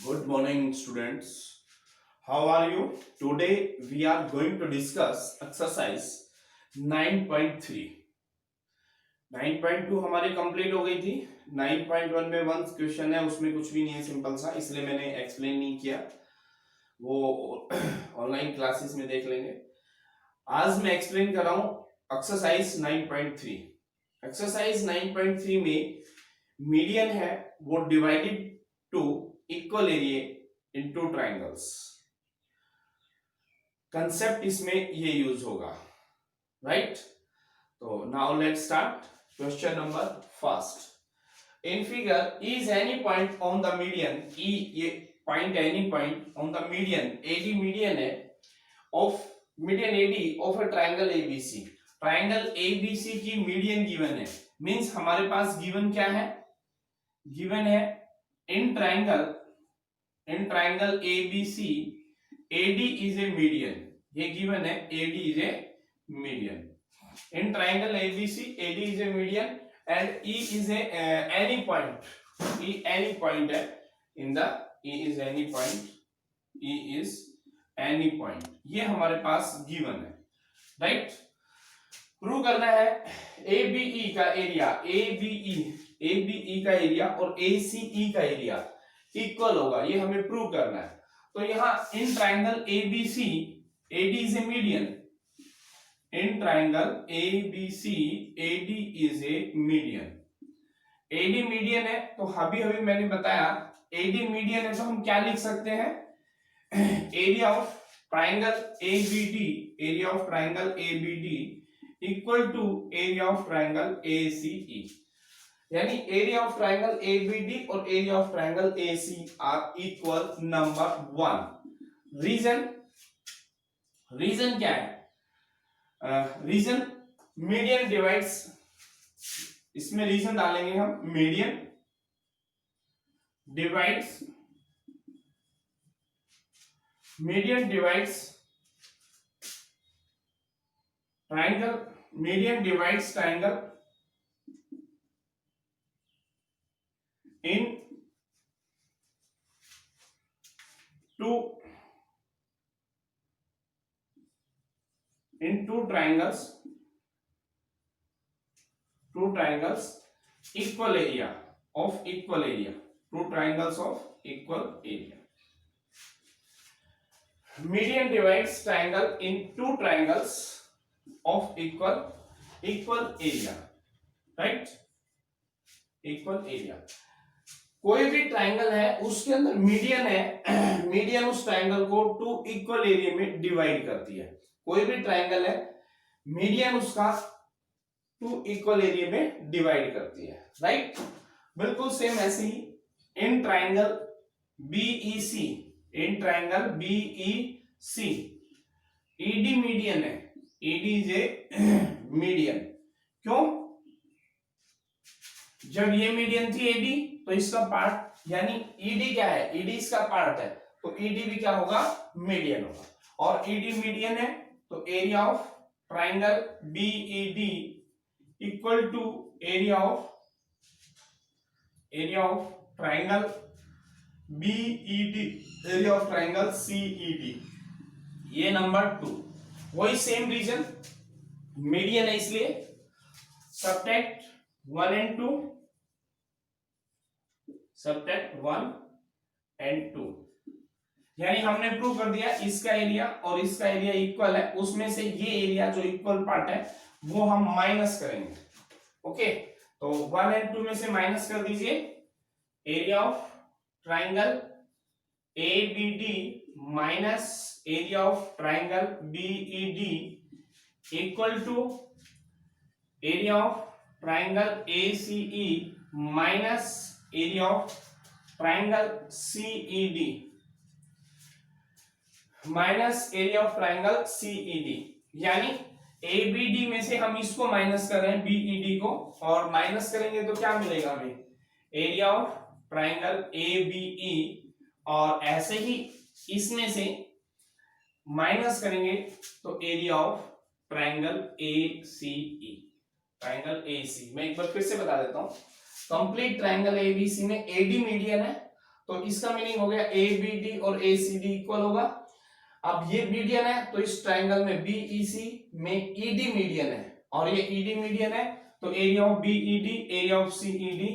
Good morning, students. How are you? Today we are going to discuss exercise 9.3. 9.2 हमारी complete हो गई थी। 9.1 में वन क्वेश्चन है, उसमें कुछ भी नहीं है, सिंपल सा, इसलिए मैंने एक्सप्लेन नहीं किया, वो ऑनलाइन क्लासेस में देख लेंगे। आज मैं एक्सप्लेन कर रहा हूं एक्सरसाइज 9.3। एक्सरसाइज 9.3 में मीडियन है वो divided two equal area into triangles. Concept इसमें ये यूज होगा, राइट? तो now let's start. Question number first, in figure is any point on the median, E ये point any point on the median, AD median है, of median AD of a triangle ABC. Triangle ABC की median given है, means हमारे पास given क्या है? Given है in triangle ABC AD is a median, ये गिवन है AD is a median. In triangle ABC AD is a median and E is a any point, E any point है in the E is any point, E is any point, ये हमारे पास given है, right? Prove करना है ABE का area, ABE का area और ACE का एरिया इक्वल होगा, ये हमें प्रूव करना है। तो यहां in triangle ABC AD is a median, in triangle ABC AD is a median, AD median है, तो अभी मैंने बताया AD मीडियन है तो हम क्या लिख सकते हैं? Area of triangle ABD equal to area of triangle ACE, यानी एरिया ऑफ ट्रायंगल ABD और area of triangle AC are equal. Number 1 reason क्या है? रीजन मीडियन डिवाइड्स, इसमें रीजन डालेंगे हम, median divides triangle, median divides triangle in two triangles equal area, two triangles of equal area. Median divides triangle in two triangles of equal area, right? Equal area. कोई भी triangle है उसके अंदर median है, median उस triangle को two equal area में divide करती है। कोई भी ट्रायंगल है मीडियन उसका टू इक्वल एरिया में डिवाइड करती है, राइट? बिल्कुल सेम ऐसे ही in triangle BEC, ED median है, ED इज ए मीडियन। क्यों? जब ये मीडियन थी AD तो इसका पार्ट, यानी ED क्या है? ED इसका पार्ट है, तो ED भी क्या होगा? मीडियन होगा। और ED मीडियन है तो area of triangle BED equal to area of triangle BED, area of triangle CED। ये नंबर 2। वही सेम रीजन, मीडियन है इसलिए सब्ट्रैक्ट 1 and 2, सब्ट्रैक्ट 1 and 2, यानी हमने प्रूव कर दिया इसका एरिया और इसका एरिया इक्वल है, उसमें से ये एरिया जो इक्वल पार्ट है वो हम माइनस करेंगे। ओके, तो 1 and 2 में से माइनस कर दीजिए, area of triangle ABD minus area of triangle BED equal to area of triangle ACE minus area of triangle CED minus area of triangle CED, यानी ABD में से हम इसको माइनस कर रहे हैं BED को, और माइनस करेंगे तो क्या मिलेगा हमें? एरिया ऑफ ट्रायंगल ABE, और ऐसे ही इसमें से माइनस करेंगे तो area of triangle ACE, triangle AC। मैं एक बार फिर से बता देता हूं, कंप्लीट ट्रायंगल ABC में AD मीडियन है तो इसका मीनिंग हो गया ए बी डी और ए सी डी इक्वल होगा। अब ये मीडियन है तो इस ट्राइंगल में बीईसी में ईडी मीडियन है और ये ईडी मीडियन है, तो area of B.Ed area of CED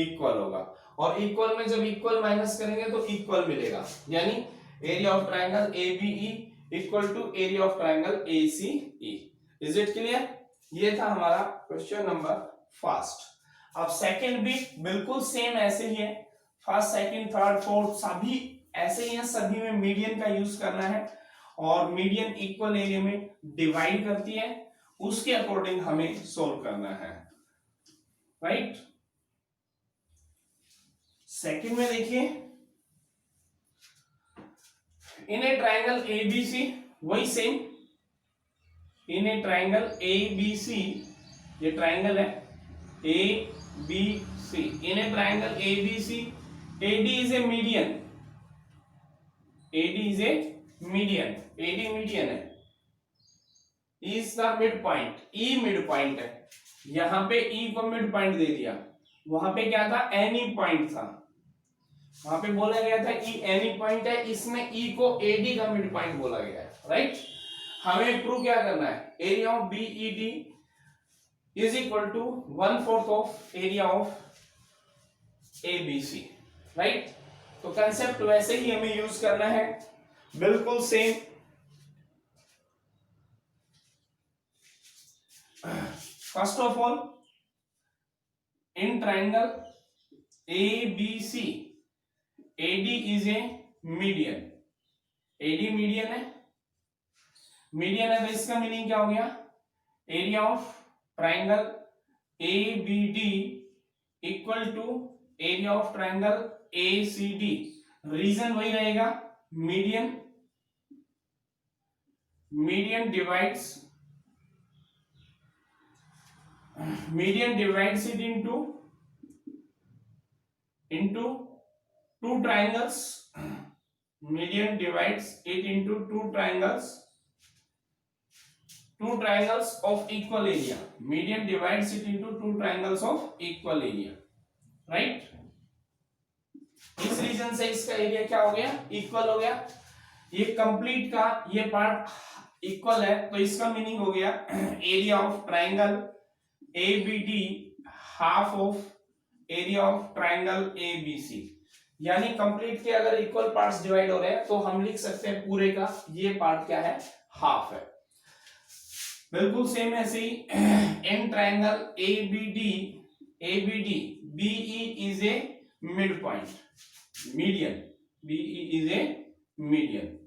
equal होगा। और इक्वल में जब इक्वल माइनस करेंगे तो इक्वल मिलेगा, यानी area of triangle ABE equal to area of triangle ACE. Is it clear? ये था हमारा क्वेश्चन नंबर फर्स्ट। अब सेकंड भी बिल्कुल सेम ऐसे ही है, फर्स्ट सेकंड थर्ड फोर्थ सभी ऐसे ही है, सभी में मीडियन का यूज करना है और मीडियन इक्वल एरिया में डिवाइड करती है, उसके अकॉर्डिंग हमें सोल्व करना है, राइट। सेकंड में देखिए, इन ए ट्राइंगल एबीसी, वही same, in a triangle ABC, ये ट्राइंगल है A B C, in a triangle ABC AD is a median, AD is a median, AD median है, is the mid point, E mid point है, यहां पे ई को mid point दे दिया, वहां पे क्या था एनी पॉइंट था, वहां पे बोला गया था ई एनी पॉइंट है, इसमें ई को एडी का मिड पॉइंट बोला गया है, राइट। हमें प्रूव क्या करना है, area of BED is equal to 1/4 of area of ABC, right. तो कंसेप्ट वैसे ही हमें यूज करना है, बिल्कुल सेम। First of all, in triangle ABC AD is a median, AD median है, मीडियन है तो इसका मीनिंग क्या हो गया, area of triangle ABD equal to area of triangle ACD, reason वही रहेगा, median, median divides it into two triangles, median divides it into two triangles of equal area, median divides it into two triangles of equal area, right। इस reason से इसका area क्या हो गया, equal हो गया, ये कंप्लीट का ये पार्ट इक्वल है, तो इसका मीनिंग हो गया area of triangle ABD half of area of triangle ABC, यानी कंप्लीट के अगर इक्वल पार्ट्स डिवाइड हो रहे हैं तो हम लिख सकते हैं पूरे का ये पार्ट क्या है, हाफ है। बिल्कुल सेम ऐसे ही in triangle ABD BE is a mid point, median, BE is a median,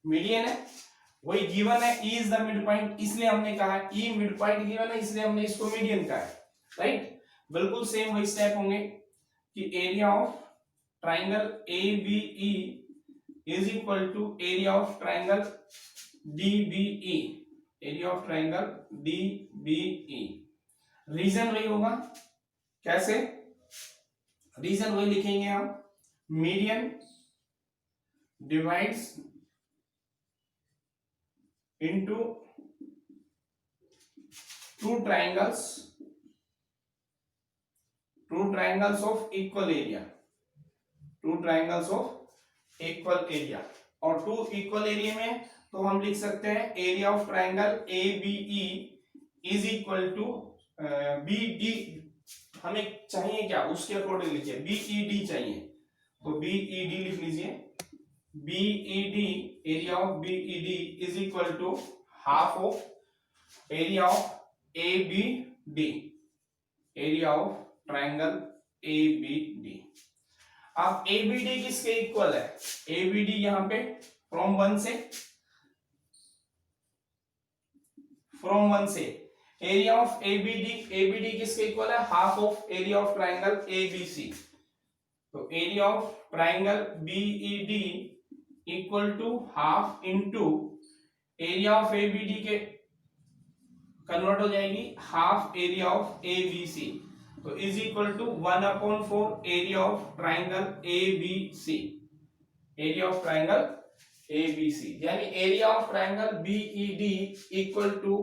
median है, वही गिवन है, E is the mid point, इसलिए हमने कहा ई मिड पॉइंट गिवन है, इसलिए हमने इसको मीडियन कहा है, राइट। बिल्कुल सेम वही स्टेप होंगे कि area of triangle ABE is equal to area of triangle DBE, area of triangle DBE, reason वही होगा, कैसे, रीजन वही लिखेंगे हम, median divides into two triangles of equal area, two triangles of equal area, और two equal area में तो हम लिख सकते हैं area of triangle ABE is equal to BD, हमें चाहिए क्या उसके अकॉर्डिंग लिखिए, बीईडी चाहिए तो बीईडी लिख लीजिए, BED, area of BED is equal to half of area of ABD, area of triangle ABD। अब ABD किसके इक्वल है, ABD यहां पे फ्रॉम वन से एरिया ऑफ ABD किसके इक्वल है, half of area of triangle ABC, तो area of triangle BED equal to half into area of ABD के कन्वर्ट हो जाएगी हाफ एरिया ऑफ एबीसी, तो is equal to 1/4 area of triangle ABC, area of triangle ABC, यानी area of triangle BED equal to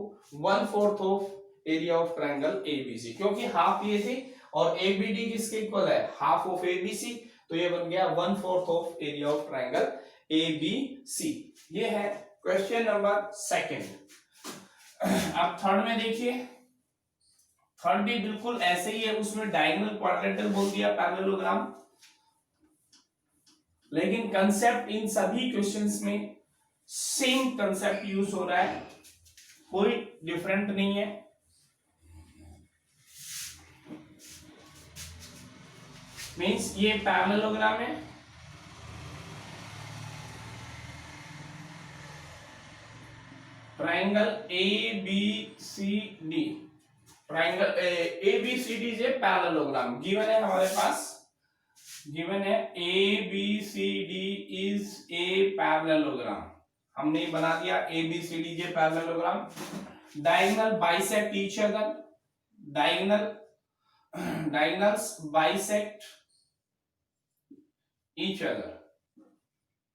1/4 of area of triangle ABC, क्योंकि half ये थे और ABD किसके इक्वल है, हाफ ऑफ एबीसी, तो ये बन गया 1/4 of area of triangle ABC. ये है क्वेश्चन नंबर सेकंड। अब थर्ड में देखिए, थर्ड भी बिल्कुल ऐसे ही है, उसमें डायगोनल क्वाड्रेंटल बोल दिया पैरेललोग्राम, लेकिन कंसेप्ट इन सभी क्वेश्चंस में सेम कंसेप्ट यूज हो रहा है, कोई डिफरेंट नहीं है। मींस ये पैरेललोग्राम है, triangle A B C D, triangle A B C D is a parallelogram. Given है हमारे पास, गिवन है A B C D is a parallelogram, हमने बना दिया A B C D J parallelogram. Diagonal bisect each other, diagonals bisect each other.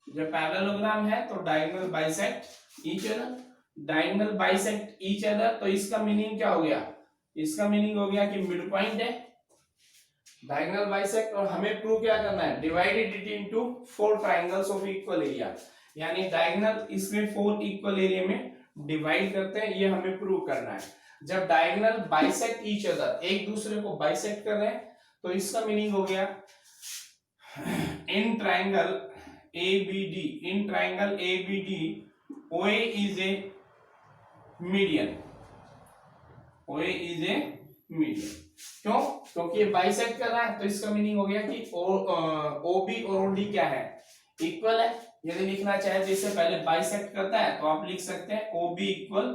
जब parallelogram है तो diagonal bisect each other, diagonal bisect each other, तो इसका meaning क्या हो गया, इसका मीनिंग हो गया कि मिड पॉइंट है, डायगोनल बाइसेक्ट, और हमें प्रूव क्या करना है, divided it into 4 triangles of equal area, यानी डायगोनल इसमें 4 इक्वल एरिया में डिवाइड करते हैं, ये हमें प्रूव करना है। जब डायगोनल बाइसेक्ट ईच अदर, एक दूसरे को बाइसेक्ट कर रहे हैं, तो इसका मीनिंग हो गया in triangle ABD, in triangle ABD OA is a median, OA is a median. क्यों, क्योंकि ये बाइसेक्ट कर रहा है, तो इसका मीनिंग हो गया कि OB और OD क्या है, इक्वल है। यदि लिखना चाहे तो इससे पहले बाइसेक्ट करता है तो आप लिख सकते हैं OB equal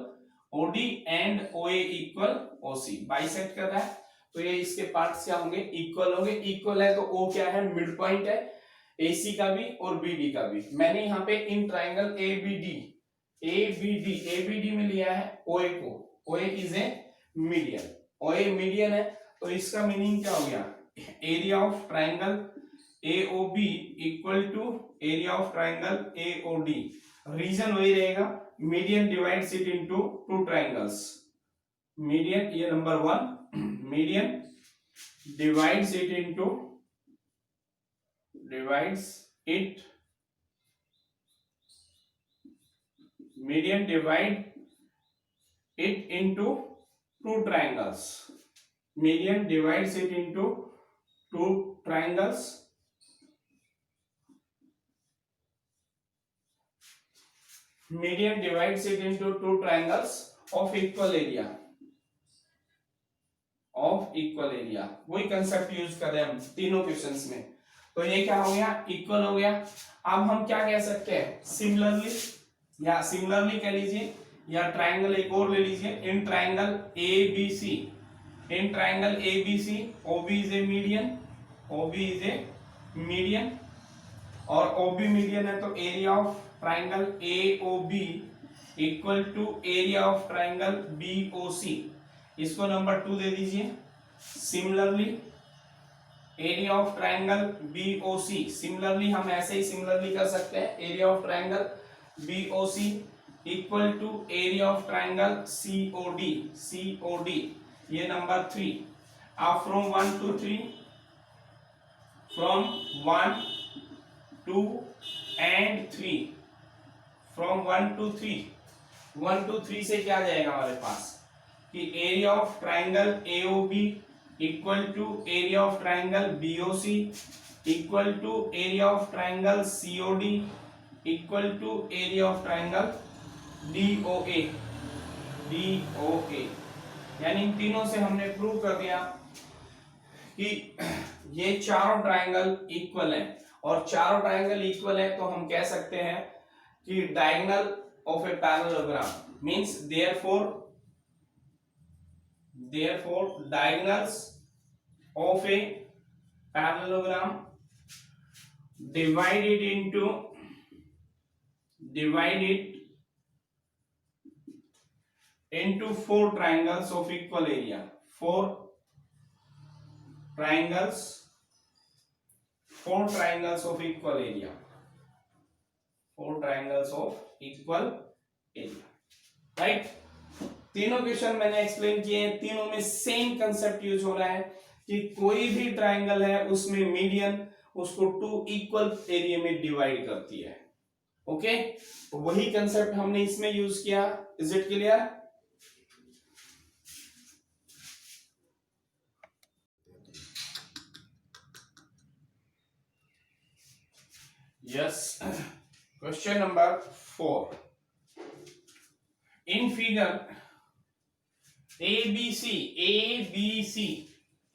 OD and OA equal OC। Bisect कर रहा है तो ये इसके पार्ट्स क्या होंगे, इक्वल होंगे। इक्वल है तो O क्या है, मिड पॉइंट है, AC का भी और BD का भी। मैंने यहाँ पे इन ट्राइंगल ABD में लिया है OA को, OA is a median, OA median है, तो इसका मीनिंग क्या हो गया, area of triangle AOB equal to area of triangle AOD। Reason वही रहेगा, median divides it into 2 triangles. Median, ये number 1, median divides it into, median divide it into 2 triangles, median divides it into 2 triangles, median divides it into 2 triangles of equal area, वही concept use कर रहे हैं हम तीनों questions में। तो ये क्या हो गया, इक्वल हो गया। अब हम क्या कह सकते हैं, सिमिलरली, या सिमिलरली कह लीजिए, या ट्राइंगल एक और ले लीजिए, in triangle ABC, in triangle ABC OB is a median, OB is a median, और OB मीडियन है तो area of triangle AOB equal to area of triangle BOC, इसको नंबर 2 दे दीजिए। Similarly area of triangle BOC, similarly हम ऐसे ही similarly कर सकते हैं, area of triangle BOC equal to area of triangle COD, ये नंबर 3। अब from 1 to 3, from 1 2 and 3, from 1 to 3, 1 to 3 से क्या जाएगा हमारे पास कि area of triangle AOB equal to area of triangle BOC equal to area of triangle COD equal to area of triangle DOA, यानी इन तीनों से हमने प्रूव कर दिया कि ये चारों ट्राइंगल इक्वल हैं, और चारों ट्राइंगल इक्वल है तो हम कह सकते हैं कि diagonal of a parallelogram means therefore diagonals of a parallelogram divided into 4 triangles of equal area, 4 triangles of equal area, 4 triangles of equal area, right? तीनों क्वेश्चन मैंने एक्सप्लेन किए हैं, तीनों में सेम कंसेप्ट यूज हो रहा है कि कोई भी ट्राइंगल है उसमें मीडियन उसको 2 इक्वल एरिया में डिवाइड करती है। ओके, तो वही कंसेप्ट हमने इसमें यूज किया। Is it clear? Yes. Question number 4। In figure ABC,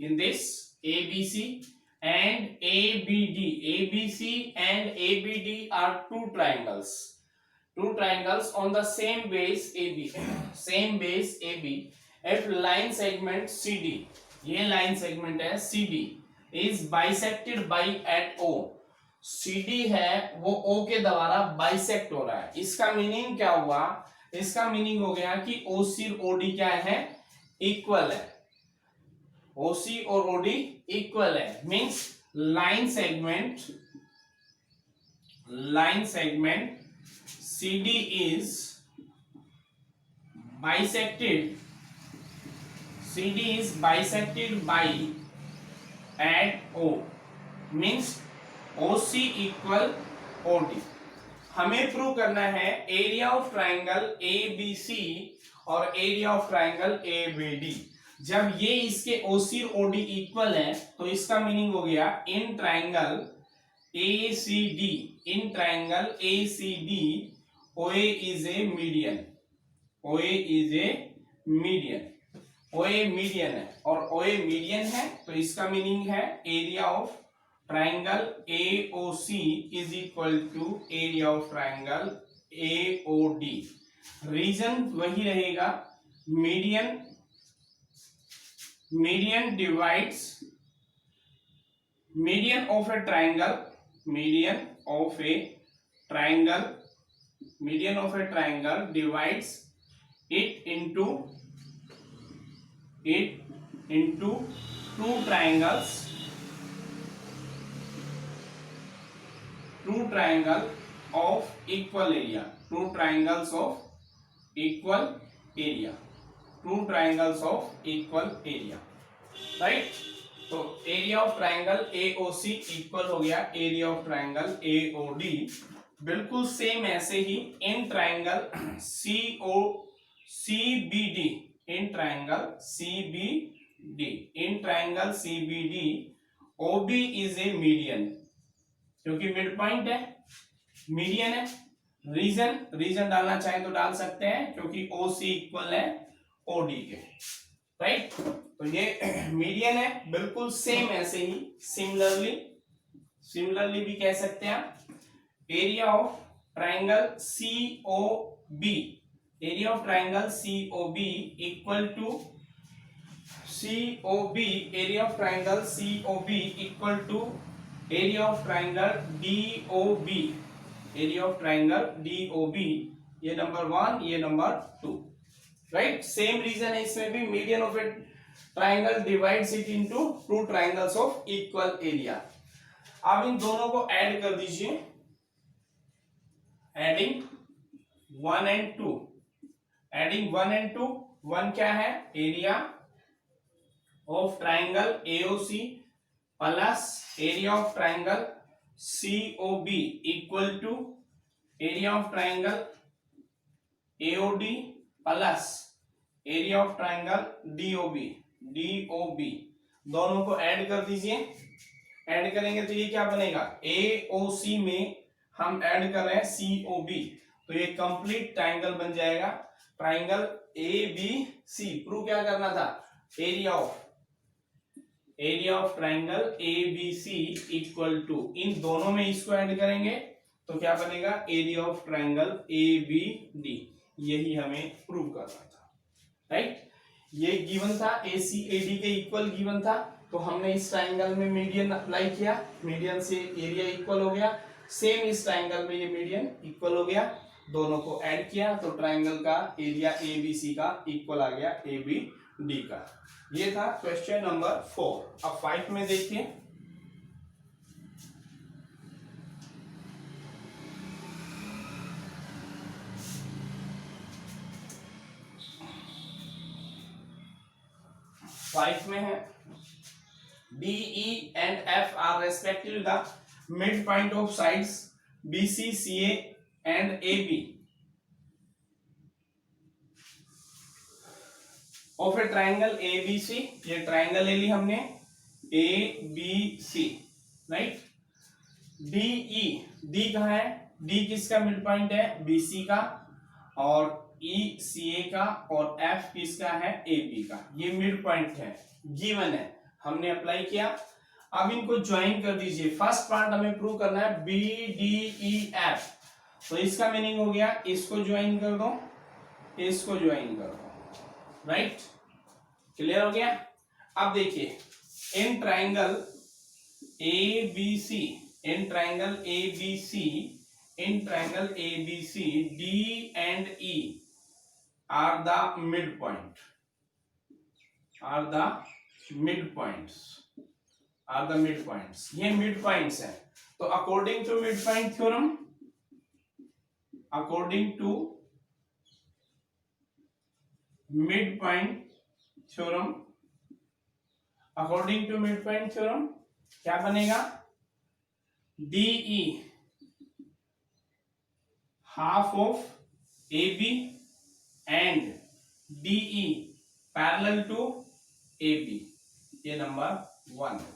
in this ABC and ABC and ABD are two triangles on the same base AB if line segment CD, ये line segment है CD, is bisected by at O, CD है वो O के द्वारा bisect हो रहा है। इसका मीनिंग क्या हुआ? इसका मीनिंग हो गया कि OC और OD क्या है? इक्वल है। OC और OD इक्वल है, means line segment CD is bisected by at O, means OC equal OD। हमें प्रूव करना है एरिया ऑफ ट्राइंगल ABC और एरिया ऑफ ट्राइंगल ABD। जब ये इसके OC और OD इक्वल है तो इसका मीनिंग हो गया in triangle ACD OA is a median. OA median है और OA मीडियन है तो इसका मीनिंग है area of triangle AOC is equal to area of triangle AOD। Reason वही रहेगा, median divides median of a triangle divides it into two triangles of equal area, two triangles of equal area, right? तो area of triangle AOC equal हो गया area of triangle AOD। बिल्कुल same ऐसे ही in triangle CBD OB is a median, क्योंकि mid point है, median है। Reason डालना चाहे तो डाल सकते हैं क्योंकि OC इक्वल है OD के, राइट? तो ये मीडियन है, बिल्कुल सेम ऐसे ही सिमिलरली भी कह सकते हैं आप। Area of triangle COB equal to area of triangle DOB, ये नंबर 1 ये नंबर 2, राइट? सेम रीजन है इसमें भी, median of a triangle divides it into two triangles of equal area. अब इन दोनों को ऐड कर दीजिए, एडिंग 1 and 2, 1 क्या है? Area of triangle AOC plus area of triangle COB equal to area of triangle AOD plus area of triangle DOB। दोनों को add कर दीजिए। ऐड करेंगे तो ये क्या बनेगा? AOC में हम ऐड कर रहे हैं COB, तो ये कंप्लीट ट्राइंगल बन जाएगा। ट्राइंगल ABC प्रूव क्या करना था? Area of triangle ABC equal to, इन दोनों में इसको ऐड करेंगे तो क्या बनेगा? Area of triangle ABD। यही हमें प्रूव करना था, राइट? ये गिवन था, ACAD के इक्वल गिवन था, तो हमने इस ट्राइंगल में मीडियन अप्लाई किया, मीडियन से एरिया इक्वल हो गया। सेम इस ट्राइंगल में ये मीडियन इक्वल हो गया, दोनों को ऐड किया तो ट्राइंगल का एरिया ABC का इक्वल आ गया ABD का। ये था क्वेश्चन नंबर 4। अब 5 में देखिए, फाइव में है DE and F are respectively the midpoint of sides BC, CA and AB of a triangle ABC. ये ट्राइंगल ले ली हमने ABC, राइट. DE, D कहाँ है? D किसका मिड पॉइंट है? BC का, और E CA का, और F किसका है? AB का. ये मिड पॉइंट है, गिवन है, हमने अप्लाई किया. अब इनको ज्वाइन कर दीजिए. फर्स्ट पार्ट हमें प्रूव करना है BDEF. तो इसका मीनिंग हो गया, इसको ज्वाइन कर दो, इसको ज्वाइन कर दो, राइट. क्लियर हो गया. अब देखिए, इन triangle ABC, in triangle ABC, in triangle ABC, D and E are the midpoint, are the midpoints, are the midpoints. ये midpoints है. तो according to midpoint theorem, according to midpoint theorem, according to midpoint theorem क्या बनेगा? DE half of AB and DE parallel to AB. ये number 1 है.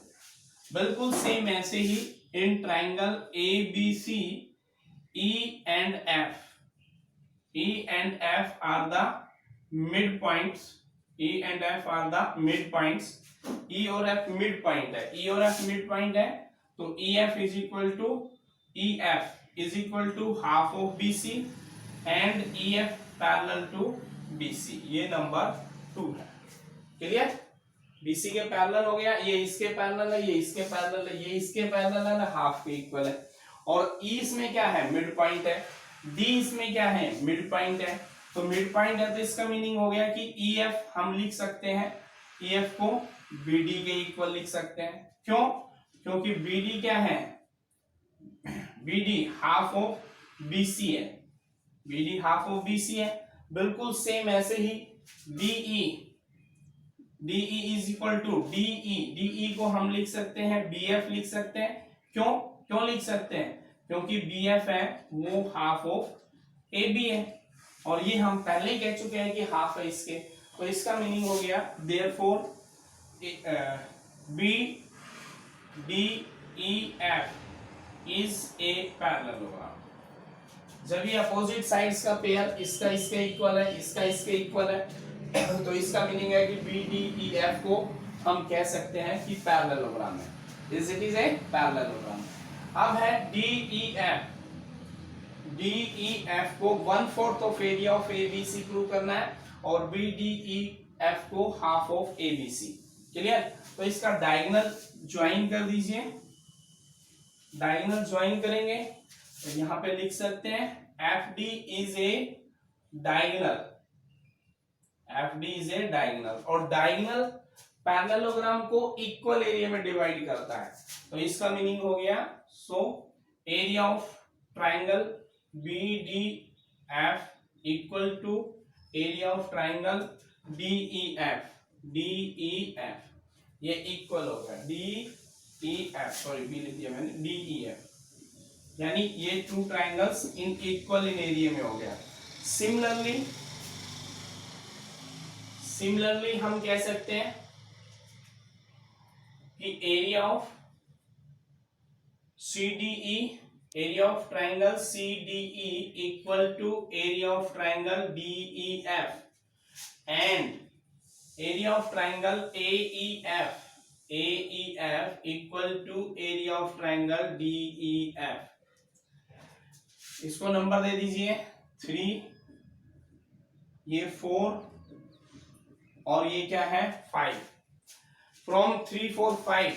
बिल्कुल same ऐसे ही in triangle ABC E and F are the midpoints. E and F are the midpoints. E और F midpoint है, E और F midpoint है, तो EF is equal to EF is equal to half of BC and EF parallel to BC. ये number 2 है. Clear? BC के parallel हो गया, ये इसके पैरेलल है, ये इसके पैरेलल है, ये इसके पैरेलल है ना, हाफ के इक्वल है. और E इसमें क्या है? मिड पॉइंट है. D इसमें क्या है? मिड पॉइंट है. तो मिड पॉइंट है, तो इसका मीनिंग हो गया कि EF हम लिख सकते हैं, EF को BD के इक्वल लिख सकते हैं. क्यों? क्योंकि BD क्या है? BD हाफ ऑफ BC है, BD हाफ ऑफ BC है. बिल्कुल सेम ऐसे ही DE is equal to DE को हम लिख सकते हैं BF लिख सकते हैं. क्यों लिख सकते हैं? क्योंकि BF है वो हाफ ऑफ AB है, और ये हम पहले ही कह चुके हैं कि हाफ है इसके. तो इसका मीनिंग हो गया therefore BDEF is a parallelogram. जब ये अपोजिट साइड्स का पेयर इसका इसके इक्वल है, इसका इसके इक्वल है, तो इसका मीनिंग है कि BDEF को हम कह सकते हैं कि पैरेललोग्राम है. It is a parallelogram. अब है DEF को 1/4 of area of ABC prove करना है, और BDEF को हाफ ऑफ ABC. क्लियर? तो इसका डायगोनल ज्वाइन कर दीजिए. डायगोनल ज्वाइन करेंगे तो यहां पे लिख सकते हैं FD is a diagonal, FD is a diagonal. और डायगोनल पैरेललोग्राम को इक्वल एरिया में डिवाइड करता है. तो इसका मीनिंग हो गया, so area of triangle BDF equal to area of triangle DEF. ये इक्वल हो गया DEF, सॉरी बी लिख दिया मैंने, DEF. यानी ये two triangles in equal in area में हो गया. सिमिलरली हम कह सकते हैं कि area of CDE, area of triangle CDE equal to area of triangle DEF, and area of triangle AEF equal to area of triangle DEF. इसको number दे दीजिए 3, ये 4, और ये क्या है 5. From 3, 4, 5,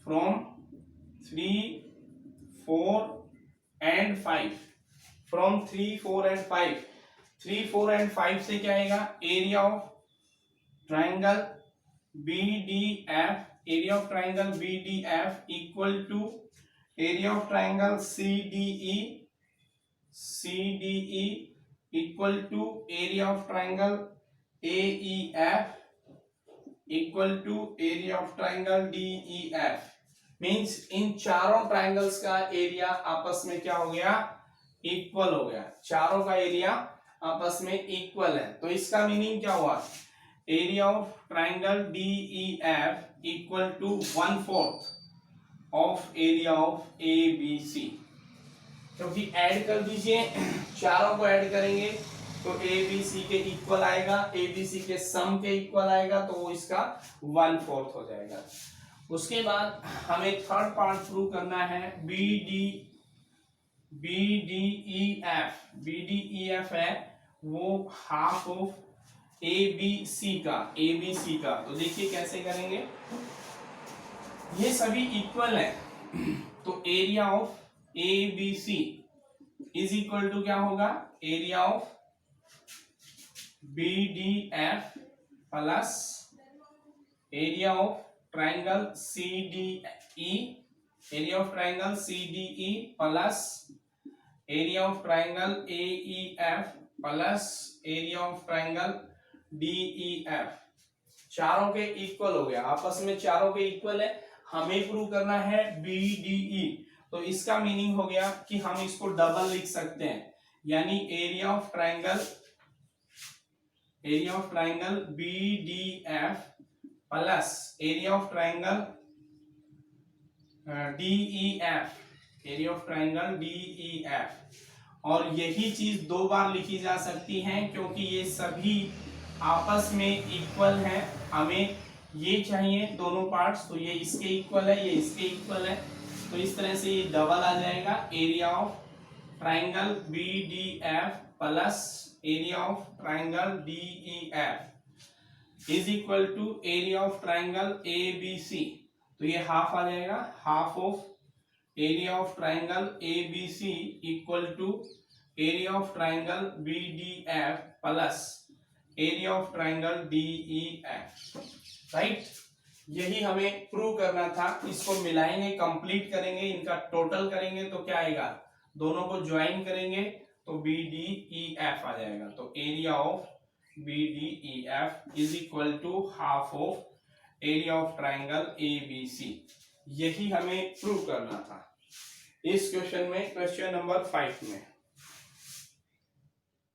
from 3, 4 and 5, from 3, 4 and 5, 3, 4 and 5 से क्या आएगा? Area of triangle BDF, area of triangle BDF equal to area of triangle CDE equal to area of triangle AEF equal to area of triangle DEF। Means इन चारों triangles का area आपस में क्या हो गया, इक्वल हो गया। चारों का एरिया आपस में इक्वल है, तो इसका मीनिंग क्या हुआ, area of triangle DEF equal to 1/4 of area of ABC। क्योंकि ऐड कर दीजिए, चारों को ऐड करेंगे तो ABC के इक्वल आएगा, ABC के सम के इक्वल आएगा, तो वो इसका 1/4 हो जाएगा। उसके बाद हमें थर्ड पार्ट प्रूव करना है BDEF है वो हाफ ऑफ ABC का। तो देखिए कैसे करेंगे, ये सभी इक्वल है, तो area of ABC is equal to क्या होगा, area of BDF plus area of triangle CDE plus area of triangle AEF plus area of triangle DEF। चारों के इक्वल हो गया, आपस में चारों के इक्वल है। हमें प्रूव करना है BDE, तो इसका मीनिंग हो गया कि हम इसको डबल लिख सकते हैं, यानी area of triangle BDF plus area of triangle DEF, और यही चीज दो बार लिखी जा सकती है क्योंकि ये सभी आपस में इक्वल हैं। हमें ये चाहिए दोनों पार्ट्स, तो ये इसके इक्वल है, ये इसके इक्वल है, तो इस तरह से ये डबल आ जाएगा। Area of triangle BDF plus area of triangle DEF is equal to area of triangle ABC। तो ये हाफ आ जाएगा, half of area of triangle ABC equal to area of triangle BDF plus area of triangle DEF। Right, यही हमें prove करना था। इसको मिलाएंगे, कंप्लीट करेंगे, इनका टोटल करेंगे तो क्या आएगा, दोनों को ज्वाइन करेंगे तो BDEF आ जाएगा। तो area of BDEF is equal to half of area of triangle ABC। यही हमें प्रूव करना था इस क्वेश्चन में, क्वेश्चन नंबर 5 में।